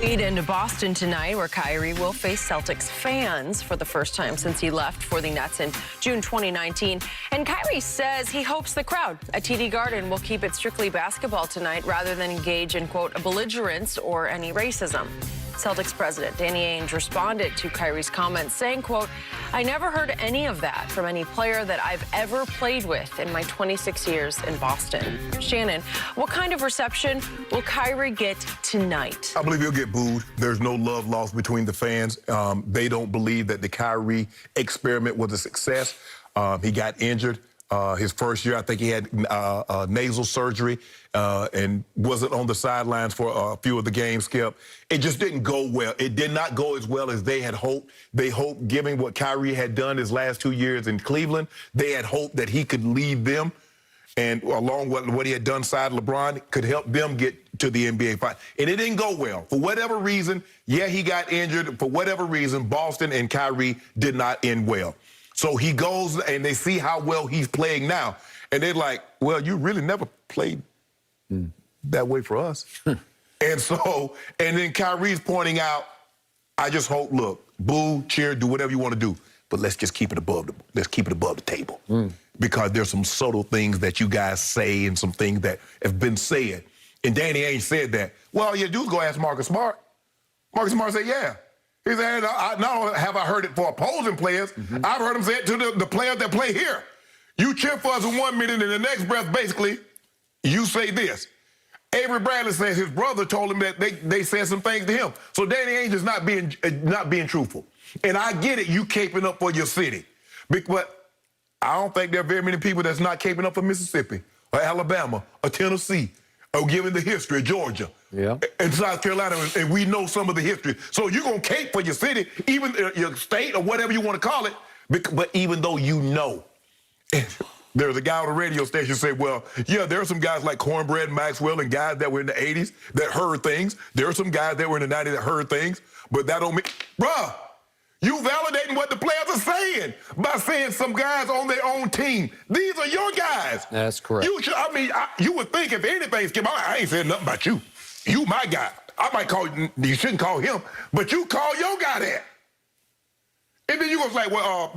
Lead into Boston tonight, where Kyrie will face Celtics fans for the first time since he left for the Nets in June 2019. And Kyrie says he hopes the crowd at TD Garden will keep it strictly basketball tonight rather than engage in, quote, a belligerence or any racism. Celtics president Danny Ainge responded to Kyrie's comments saying, quote, I never heard any of that from any player that I've ever played with in my 26 years in Boston. Shannon, what kind of reception will Kyrie get tonight? I believe he'll get booed. There's no love lost between the fans. They don't believe that the Kyrie experiment was a success. He got injured. His first year, I think he had nasal surgery and wasn't on the sidelines for a few of the games, Skip. It just didn't go well. It did not go as well as they had hoped. They hoped, given what Kyrie had done his last 2 years in Cleveland, they had hoped that he could lead them, and along with what he had done side LeBron, could help them get to the NBA Finals. And it didn't go well. For whatever reason, yeah, he got injured. For whatever reason, Boston and Kyrie did not end well. So he goes, and they see how well he's playing now. And they're like, well, you really never played that way for us. And then Kyrie's pointing out, I just hope, look, boo, cheer, do whatever you want to do, but let's just keep it above the table. Because there's some subtle things that you guys say and some things that have been said. And Danny Ainge said that. Well, all you do is go ask Marcus Smart. Marcus Smart said, yeah. He said, not only have I heard it for opposing players, I've heard him say it to the players that play here. You cheer for us in 1 minute, and the next breath, basically, you say this. Avery Bradley says his brother told him that they said some things to him. So Danny Ainge is not being truthful. And I get it, you caping up for your city. But I don't think there are very many people that's not caping up for Mississippi or Alabama or Tennessee, or given the history of Georgia and South Carolina, and we know some of the history. So you're going to cape for your city, even your state or whatever you want to call it, but even though you know. There's a guy on the radio station say, well, yeah, there are some guys like Cornbread Maxwell and guys that were in the 80s that heard things. There are some guys that were in the 90s that heard things, but that don't mean, bruh, you validating what the players are saying by saying some guys on their own team. These are your guys. That's correct. You would think if anything, Skip, I ain't saying nothing about you. You my guy. I might call you shouldn't call him, but you call your guy that. And then you was like, well,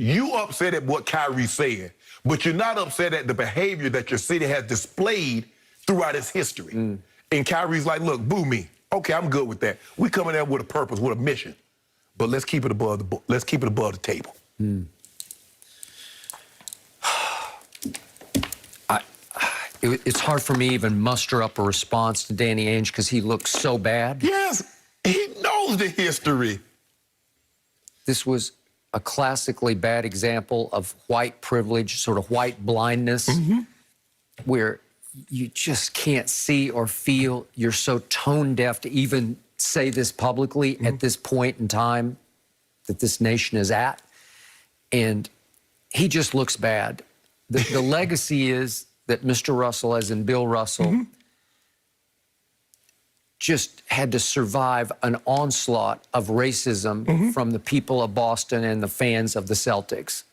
you upset at what Kyrie said, but you're not upset at the behavior that your city has displayed throughout its history. And Kyrie's like, look, boo me. Okay, I'm good with that. We coming there with a purpose, with a mission. But let's keep it above the table. It's hard for me to even muster up a response to Danny Ainge because he looks so bad. Yes, he knows the history. This was a classically bad example of white privilege, sort of white blindness, where you just can't see or feel. You're so tone deaf to even say this publicly at this point in time that this nation is at. And he just looks bad. The legacy is that Mr. Russell, as in Bill Russell, just had to survive an onslaught of racism from the people of Boston and the fans of the Celtics.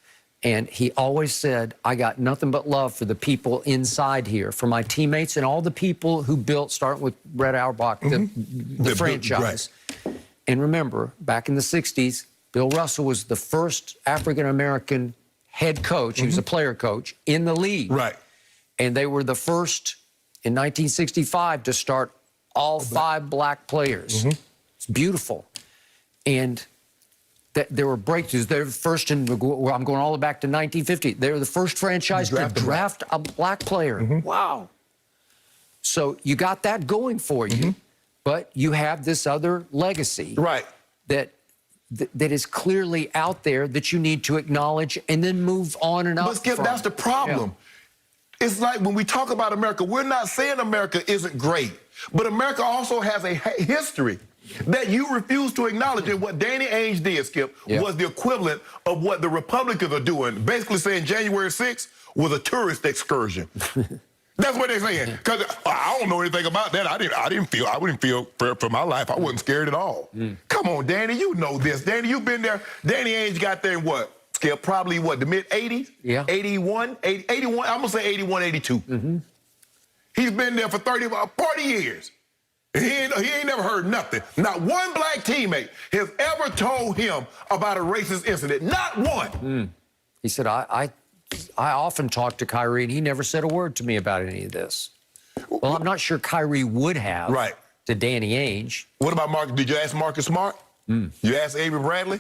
And he always said, I got nothing but love for the people inside here, for my teammates and all the people who built, starting with Brett Auerbach, the franchise. Right. And remember, back in the 60s, Bill Russell was the first African-American head coach, he was a player coach, in the league. Right. And they were the first in 1965 to start all 5 black players. It's beautiful. And there were breakthroughs. They're the first in, I'm going all the way back to 1950. They were the first franchise to draft a black player. Wow. So you got that going for you, but you have this other legacy that is clearly out there that you need to acknowledge and then move on and up. But Skip, that's the problem. It's like when we talk about America, we're not saying America isn't great, but America also has a history that you refuse to acknowledge. And what Danny Ainge did, Skip, was the equivalent of what the Republicans are doing, basically saying January 6th was a tourist excursion. That's what they're saying. Because I don't know anything about that. I wouldn't feel for my life. I wasn't scared at all. Come on, Danny, you know this. Danny, you've been there. Danny Ainge got there in what? Skip, probably what, the mid-'80s? Yeah. 81, 81, I'm going to say 81, 82. He's been there for 40 years. He ain't never heard nothing. Not one black teammate has ever told him about a racist incident. Not one. He said, I often talk to Kyrie, and he never said a word to me about any of this. Well, I'm not sure Kyrie would have to Danny Ainge. What about Marcus? Did you ask Marcus Smart? You asked Avery Bradley?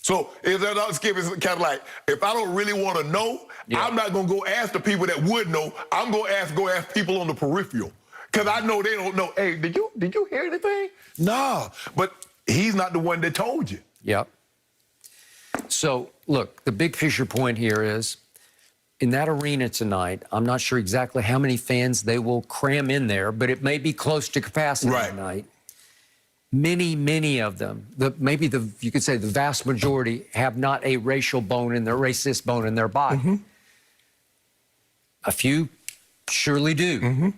So is that Skip is kind of like, if I don't really want to know, I'm not going to go ask the people that would know. I'm going to go ask people on the peripheral. Because I know they don't know. Hey, did you hear anything? No. But he's not the one that told you. Yep. So, look, the big picture point here is, in that arena tonight, I'm not sure exactly how many fans they will cram in there, but it may be close to capacity tonight. Many, many of them, you could say the vast majority, have not a racist bone in their body. A few surely do.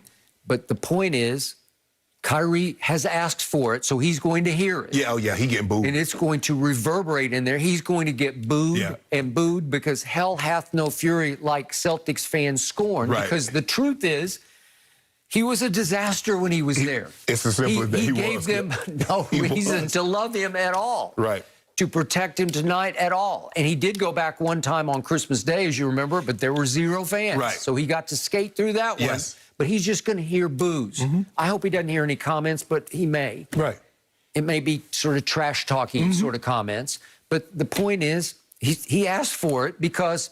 But the point is, Kyrie has asked for it, so he's going to hear it. Yeah, he getting booed. And it's going to reverberate in there. He's going to get booed and booed because hell hath no fury like Celtics fans scorn. Because the truth is, he was a disaster when he was there. It's as simple as that. He gave them no reason to love him at all. To protect him tonight at all. And he did go back one time on Christmas Day, as you remember, but there were 0 fans. So he got to skate through that one. But he's just going to hear boos. I hope he doesn't hear any comments, but he may. It may be sort of trash talking sort of comments. But the point is, he asked for it because,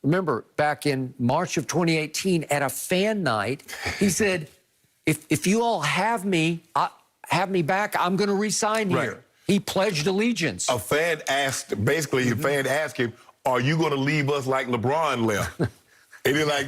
remember, back in March of 2018 at a fan night, he said, if you all have me back, I'm going to resign here. He pledged allegiance. A fan asked him, are you going to leave us like LeBron left? And he's like,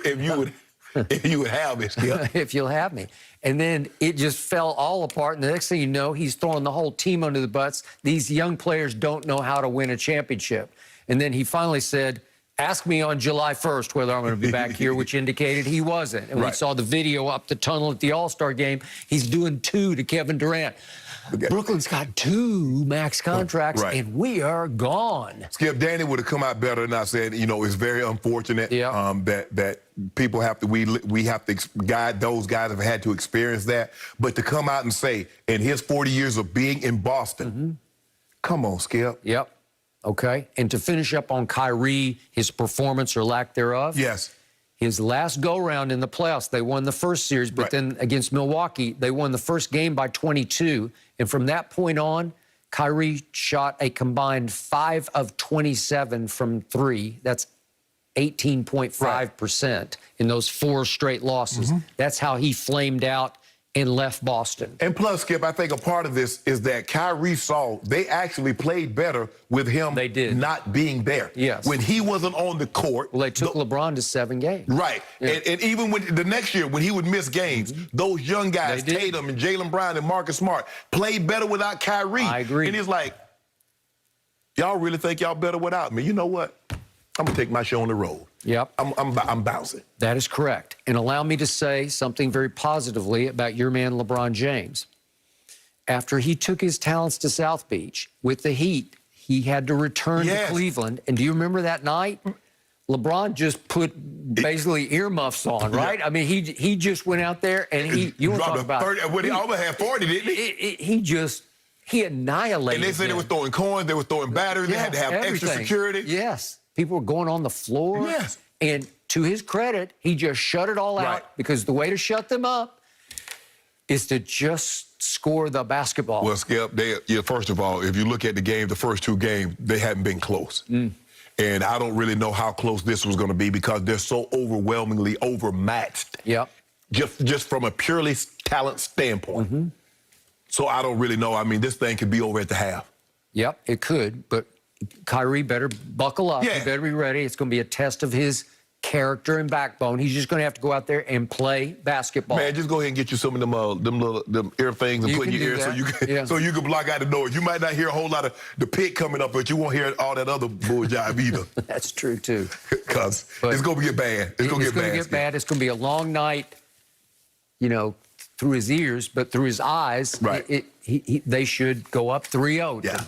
if you would have me, Skip. If you'll have me. And then it just fell all apart. And the next thing you know, he's throwing the whole team under the bus. These young players don't know how to win a championship. And then he finally said, ask me on July 1st whether I'm going to be back here, which indicated he wasn't. And we saw the video up the tunnel at the All-Star game. He's doing 2 to Kevin Durant. Brooklyn's got 2 max contracts, and we are gone. Skip, Danny would have come out better, and I said, it's very unfortunate that people have to, we have to guide those guys have had to experience that. But to come out and say, in his 40 years of being in Boston, come on, Skip. Okay. And to finish up on Kyrie, his performance or lack thereof. His last go-round in the playoffs, they won the first series, but then against Milwaukee, they won the first game by 22. And from that point on, Kyrie shot a combined 5 of 27 from 3. That's 18.5% in those 4 straight losses. That's how he flamed out and left Boston. And plus, Skip, I think a part of this is that Kyrie saw they actually played better with him not being there. When he wasn't on the court. Well, they took LeBron to 7 games. And even when the next year, when he would miss games, those young guys, Tatum and Jaylen Brown and Marcus Smart, played better without Kyrie. I agree. And he's like, y'all really think y'all better without me? You know what? I'm going to take my show on the road. I'm bouncing. That is correct. And allow me to say something very positively about your man, LeBron James. After he took his talents to South Beach with the Heat, he had to return to Cleveland. And do you remember that night? LeBron just put basically earmuffs on, right? I mean, he just went out there and you want to talk about 30, he almost had 40, didn't he? He annihilated. And they said they were throwing coins, they were throwing batteries, they had to have extra security. People were going on the floor. And to his credit, he just shut it all out because the way to shut them up is to just score the basketball. Well, Skip, first of all, if you look at the game, the first 2 games, they hadn't been close. And I don't really know how close this was going to be because they're so overwhelmingly overmatched. Just from a purely talent standpoint. So I don't really know. I mean, this thing could be over at the half. It could, but Kyrie better buckle up. He better be ready. It's going to be a test of his character and backbone. He's just going to have to go out there and play basketball. Man, just go ahead and get you some of them ear things and put in your ear so you can block out the noise. You might not hear a whole lot of the pit coming up, but you won't hear all that other bull jive either. That's true too. Because it's going to get bad. It's going to get bad. It's going to be a long night, through his ears, but through his eyes, they should go up 3-0.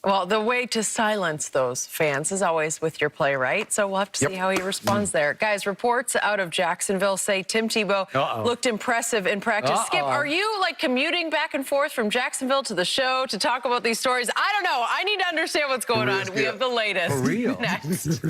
Well, the way to silence those fans is always with your play, right? So we'll have to see how he responds there. Guys, reports out of Jacksonville say Tim Tebow looked impressive in practice. Skip, are you like commuting back and forth from Jacksonville to the show to talk about these stories? I don't know. I need to understand what's going on. We have the latest. For real. Next.